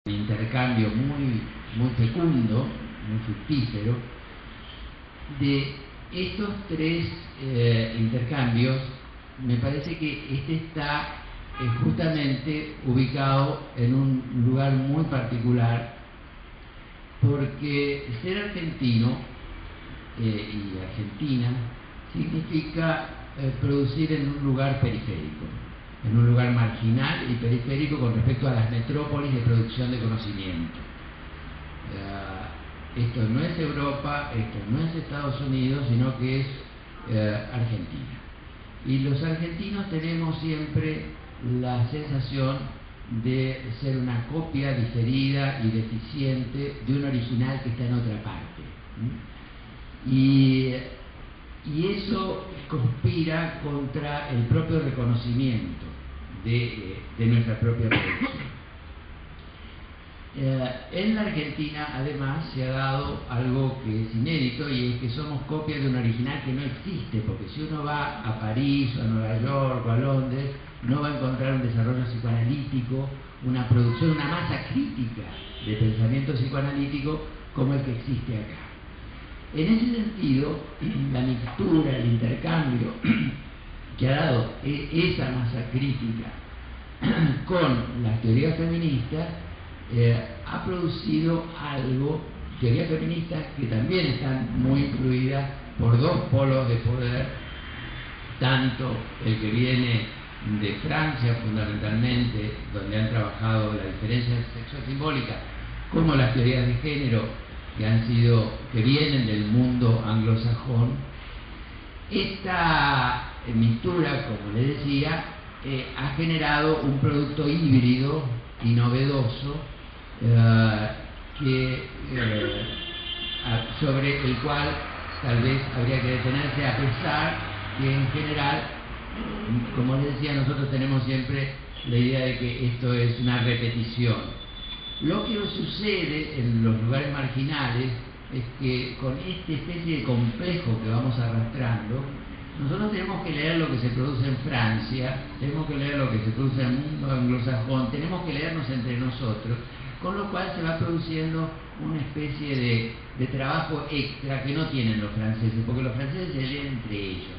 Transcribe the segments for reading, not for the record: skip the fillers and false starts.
intercambio muy fecundo, muy fructífero. De estos tres intercambios, me parece que este está justamente ubicado en un lugar muy particular, porque ser argentino y Argentina significa producir en un lugar periférico, en un lugar marginal y periférico con respecto a las metrópolis de producción de conocimiento. Esto no es Europa, esto no es Estados Unidos, sino que es Argentina. Y los argentinos tenemos siempre la sensación de ser una copia diferida y deficiente de un original que está en otra parte. Y eso conspira contra el propio reconocimiento de nuestra propia producción. En la Argentina, además, se ha dado algo que es inédito, y es que somos copias de un original que no existe, porque si uno va a París, o a Nueva York, o a Londres, no va a encontrar un desarrollo psicoanalítico, una producción, una masa crítica de pensamiento psicoanalítico como el que existe acá. En ese sentido, la mixtura, el intercambio que ha dado esa masa crítica con las teorías feministas ha producido algo, teorías feministas que también están muy influidas por dos polos de poder, tanto el que viene de Francia fundamentalmente, donde han trabajado la diferencia sexo-simbólica, como las teorías de género que vienen del mundo anglosajón. Esta mixtura, como les decía, ha generado un producto híbrido y novedoso sobre el cual tal vez habría que detenerse, a pesar que en general, como les decía, nosotros tenemos siempre la idea de que esto es una repetición. Lo que sucede en los lugares marginales es que con esta especie de complejo que vamos arrastrando, nosotros tenemos que leer lo que se produce en Francia, tenemos que leer lo que se produce en el mundo anglosajón, tenemos que leernos entre nosotros, con lo cual se va produciendo una especie de trabajo extra que no tienen los franceses, porque los franceses se leen entre ellos,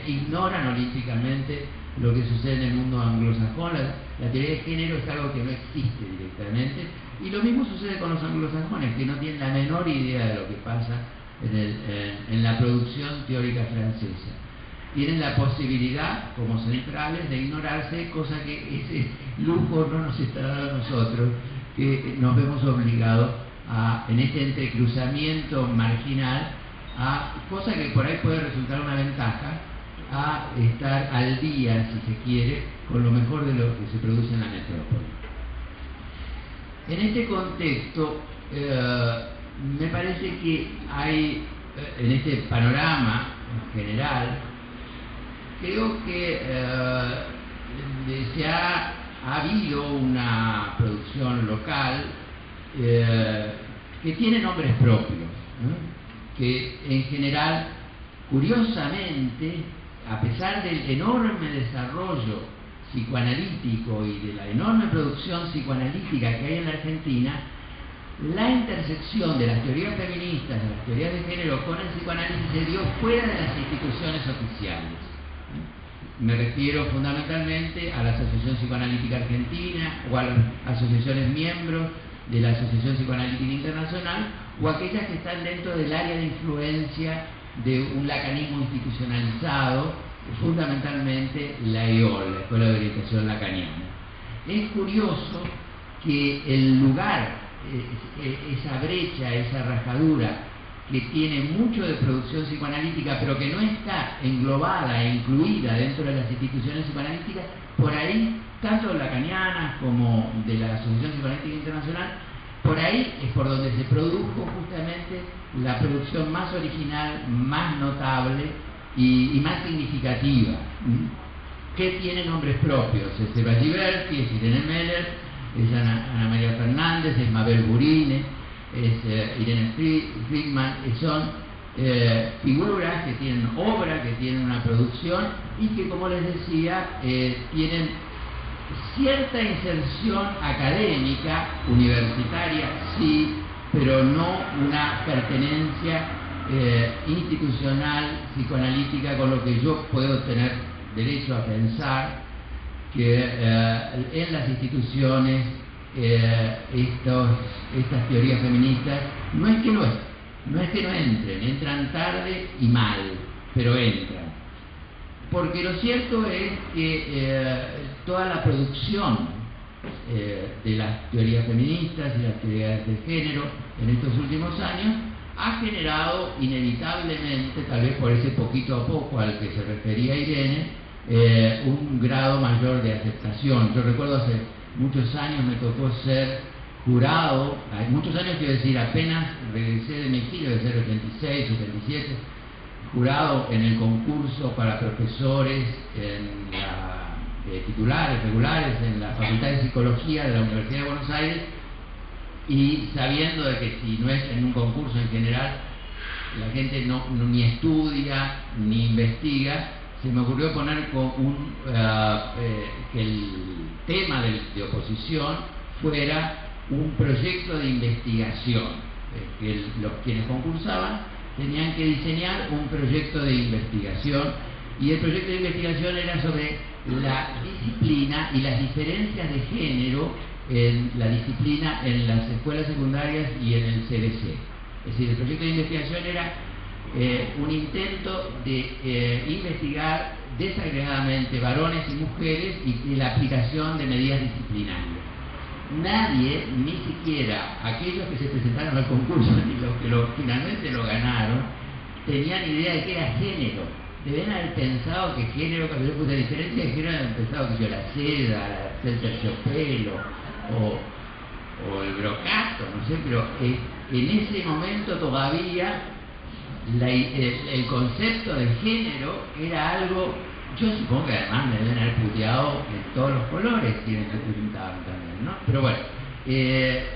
ignoran olímpicamente lo que sucede en el mundo anglosajón. La teoría de género es algo que no existe directamente, y lo mismo sucede con los anglosajones, que no tienen la menor idea de lo que pasa en la producción teórica francesa. Tienen la posibilidad, como centrales, de ignorarse, cosa que ese lujo no nos está dando a nosotros, que nos vemos obligados en este entrecruzamiento marginal, cosa que por ahí puede resultar una ventaja, a estar al día, si se quiere, con lo mejor de lo que se produce en la metrópoli. En este contexto, me parece que hay, en este panorama general, creo que ha habido una producción local que tiene nombres propios, que en general, curiosamente, a pesar del enorme desarrollo psicoanalítico y de la enorme producción psicoanalítica que hay en la Argentina, la intersección de las teorías feministas, de las teorías de género con el psicoanálisis se dio fuera de las instituciones oficiales. Me refiero fundamentalmente a la Asociación Psicoanalítica Argentina, o a las asociaciones miembros de la Asociación Psicoanalítica Internacional, o aquellas que están dentro del área de influencia de un lacanismo institucionalizado, fundamentalmente la EOL, la Escuela de Orientación Lacaniana. Es curioso que el lugar, esa brecha, esa rajadura, que tiene mucho de producción psicoanalítica, pero que no está englobada e incluida dentro de las instituciones psicoanalíticas, por ahí, tanto lacanianas como de la Asociación Psicoanalítica Internacional, por ahí es por donde se produjo justamente la producción más original, más notable y más significativa, que tiene nombres propios. Es Eva Giberti, es Irene Meller, es Ana María Fernández, es Mabel Burine, es Irene Friedman. Son figuras que tienen obra, que tienen una producción, y que, como les decía, tienen cierta inserción académica, universitaria, sí, pero no una pertenencia institucional, psicoanalítica, con lo que yo puedo tener derecho a pensar que en las instituciones estas teorías feministas no es que no entren, entran tarde y mal, pero entran. Porque lo cierto es que toda la producción de las teorías feministas y las teorías de género en estos últimos años ha generado inevitablemente, tal vez por ese poquito a poco al que se refería Irene, un grado mayor de aceptación. Yo recuerdo hace muchos años me tocó ser jurado, hay muchos años, quiero decir, apenas regresé de mi exilio, de ser 86, 87, jurado en el concurso para profesores titulares, regulares, en la Facultad de Psicología de la Universidad de Buenos Aires, y sabiendo de que si no es en un concurso en general, la gente ni estudia ni investiga, se me ocurrió poner que el tema de oposición fuera un proyecto de investigación, que quienes concursaban tenían que diseñar un proyecto de investigación, y el proyecto de investigación era sobre la disciplina y las diferencias de género en la disciplina en las escuelas secundarias y en el CBC. Es decir, el proyecto de investigación era un intento de investigar desagregadamente varones y mujeres y la aplicación de medidas disciplinarias. Nadie, ni siquiera aquellos que se presentaron al concurso ni los que finalmente lo ganaron, tenían idea de qué era género. Deben haber pensado que género, cuando yo puse diferencia de género, habían pensado que yo la seda, el terciopelo o el brocato, no sé, pero en ese momento todavía el concepto de género era algo, yo supongo que además me deben haber puteado en todos los colores quienes se presentaban también, ¿no? Pero bueno,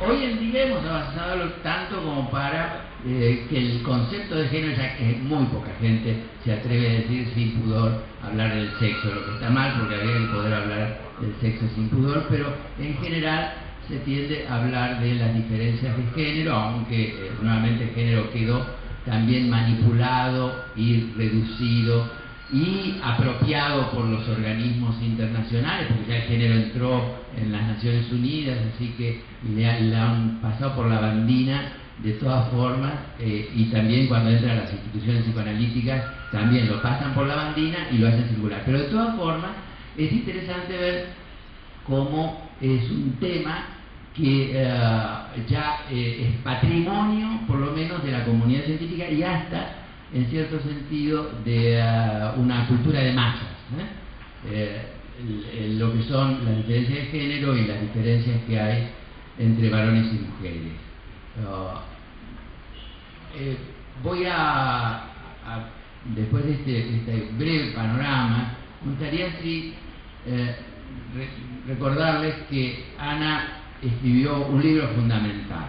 hoy en día hemos avanzado tanto como para que el concepto de género, ya que muy poca gente se atreve a decir sin pudor hablar del sexo, lo que está mal porque habría que poder hablar del sexo sin pudor, pero en general se tiende a hablar de las diferencias de género, aunque nuevamente el género quedó también manipulado y reducido y apropiado por los organismos internacionales, porque ya el género entró en las Naciones Unidas, así que le han pasado por la bandina de todas formas, y también cuando entran a las instituciones psicoanalíticas también lo pasan por la bandina y lo hacen circular. Pero de todas formas es interesante ver cómo es un tema que ya es patrimonio, por lo menos, de la comunidad científica y hasta, en cierto sentido, de una cultura de masas, lo que son las diferencias de género y las diferencias que hay entre varones y mujeres. Voy a después de este breve panorama, me gustaría recordarles que Ana escribió un libro fundamental.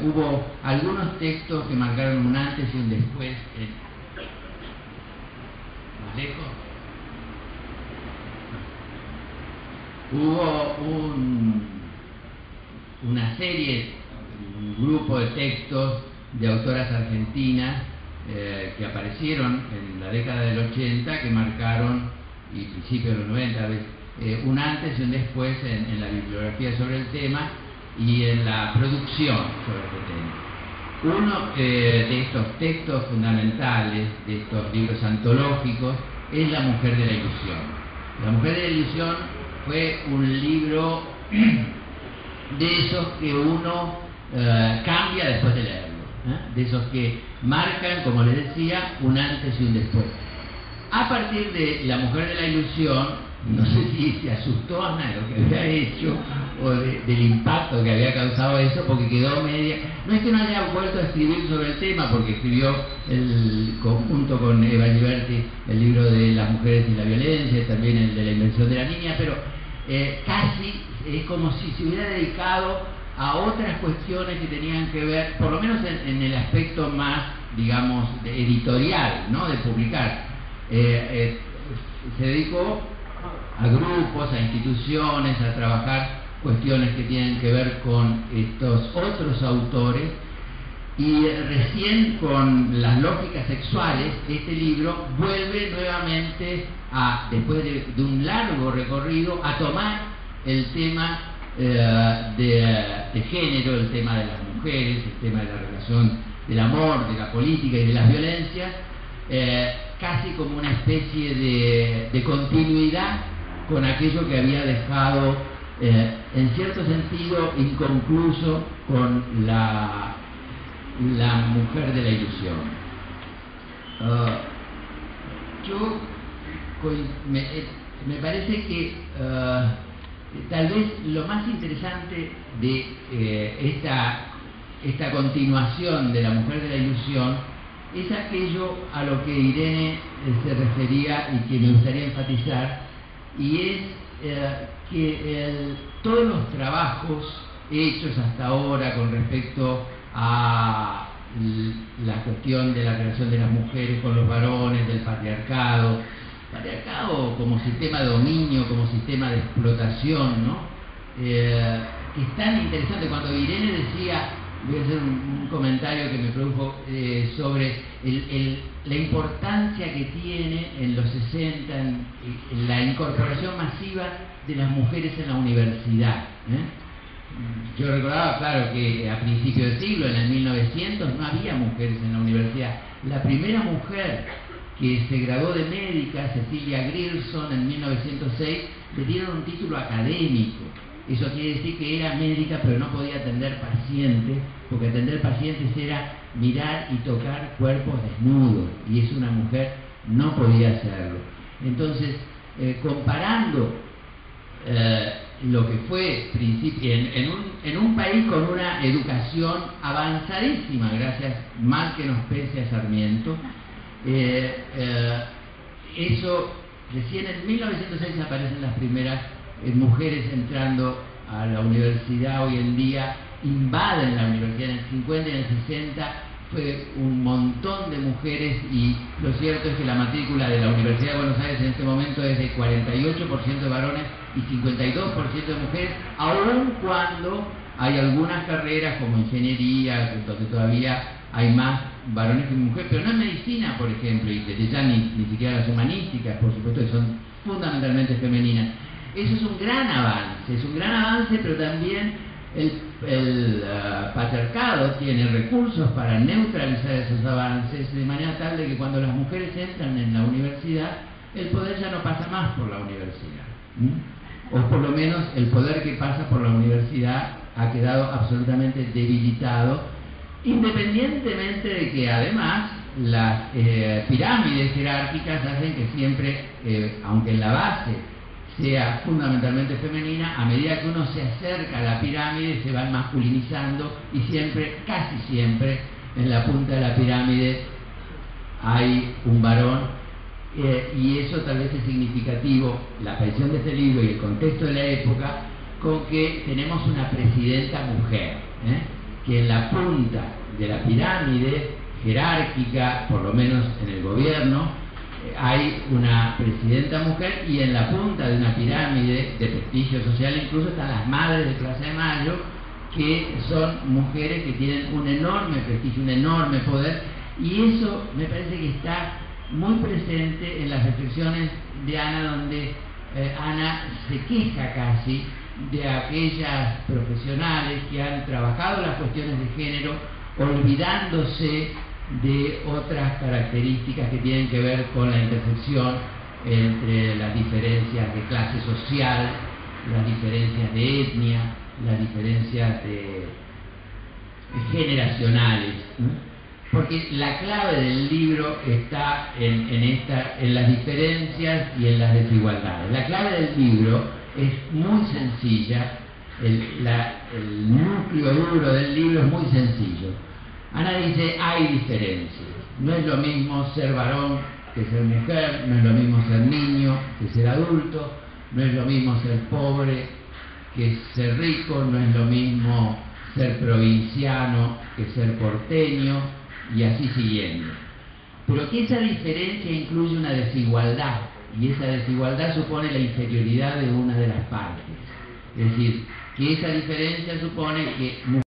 Hubo algunos textos que marcaron un antes y un después. ¿Más lejos? Hubo una serie, un grupo de textos de autoras argentinas que aparecieron en la década del 80, que marcaron, y principios de los 90, un antes y un después en la bibliografía sobre el tema y en la producción sobre este tema. Uno de estos textos fundamentales, de estos libros antológicos, es La mujer de la ilusión. La mujer de la ilusión fue un libro de esos que uno cambia después de leerlo, de esos que marcan, como les decía, un antes y un después. A partir de La mujer de la ilusión, no sé si se asustó Ana de lo que había hecho o del impacto que había causado eso, porque quedó media. No es que no haya vuelto a escribir sobre el tema, porque escribió junto con Eva Liberti el libro de las mujeres y la violencia, y también el de la invención de la niña, pero casi es como si se hubiera dedicado a otras cuestiones que tenían que ver, por lo menos en el aspecto más, digamos, editorial, ¿no?, de publicar. Se dedicó a grupos, a instituciones, a trabajar cuestiones que tienen que ver con estos otros autores, y recién con las lógicas sexuales este libro vuelve nuevamente después de un largo recorrido, a tomar el tema de género, el tema de las mujeres, el tema de la relación del amor, de la política y de las violencias, casi como una especie de continuidad con aquello que había dejado en cierto sentido inconcluso con la mujer de la ilusión. Me parece que tal vez lo más interesante de esta continuación de la mujer de la ilusión es aquello a lo que Irene se refería y que me gustaría enfatizar, y es que todos los trabajos hechos hasta ahora con respecto a la cuestión de la relación de las mujeres con los varones, del patriarcado como sistema de dominio, como sistema de explotación, ¿no? Es tan interesante. Cuando Irene decía, voy a hacer un comentario que me produjo sobre la importancia que tiene en los 60 en la incorporación masiva de las mujeres en la universidad, Yo recordaba, claro, que a principios del siglo, en el 1900, no había mujeres en la universidad. La primera mujer que se graduó de médica, Cecilia Grierson, en 1906, le dieron un título académico. Eso quiere decir que era médica, pero no podía atender pacientes, porque atender pacientes era mirar y tocar cuerpos desnudos, y eso una mujer no podía hacerlo. Entonces, comparando lo que fue en un país con una educación avanzadísima, gracias, mal que nos pese a Sarmiento, eso, recién en 1906 aparecen las primeras mujeres entrando a la universidad. Hoy en día invaden la universidad. En el 50 y en el 60 fue un montón de mujeres, y lo cierto es que la matrícula de la Universidad de Buenos Aires en este momento es de 48% de varones y 52% de mujeres, aun cuando hay algunas carreras como ingeniería, donde todavía hay más varones que mujeres, pero no en medicina, por ejemplo, y desde ya ni siquiera las humanísticas, por supuesto, que son fundamentalmente femeninas. Eso es un gran avance, pero también el patriarcado tiene recursos para neutralizar esos avances, de manera tal de que cuando las mujeres entran en la universidad, el poder ya no pasa más por la universidad, o por lo menos el poder que pasa por la universidad ha quedado absolutamente debilitado, independientemente de que además las pirámides jerárquicas hacen que siempre, aunque en la base sea fundamentalmente femenina, a medida que uno se acerca a la pirámide se van masculinizando, y siempre, casi siempre, en la punta de la pirámide hay un varón, y eso tal vez es significativo, la aparición de este libro y el contexto de la época, con que tenemos una presidenta mujer, que en la punta de la pirámide jerárquica, por lo menos en el gobierno, hay una presidenta mujer, y en la punta de una pirámide de prestigio social incluso están las madres de Plaza de Mayo, que son mujeres que tienen un enorme prestigio, un enorme poder, y eso me parece que está muy presente en las reflexiones de Ana, donde Ana se queja casi de aquellas profesionales que han trabajado las cuestiones de género olvidándose de otras características que tienen que ver con la intersección entre las diferencias de clase social, las diferencias de etnia, las diferencias generacionales, porque la clave del libro está en las diferencias y en las desigualdades. La clave del libro es muy sencilla, el núcleo duro del libro es muy sencillo. Ana dice, hay diferencias. No es lo mismo ser varón que ser mujer, no es lo mismo ser niño que ser adulto, no es lo mismo ser pobre que ser rico, no es lo mismo ser provinciano que ser porteño, y así siguiendo. Pero que esa diferencia incluye una desigualdad y esa desigualdad supone la inferioridad de una de las partes. Es decir, que esa diferencia supone que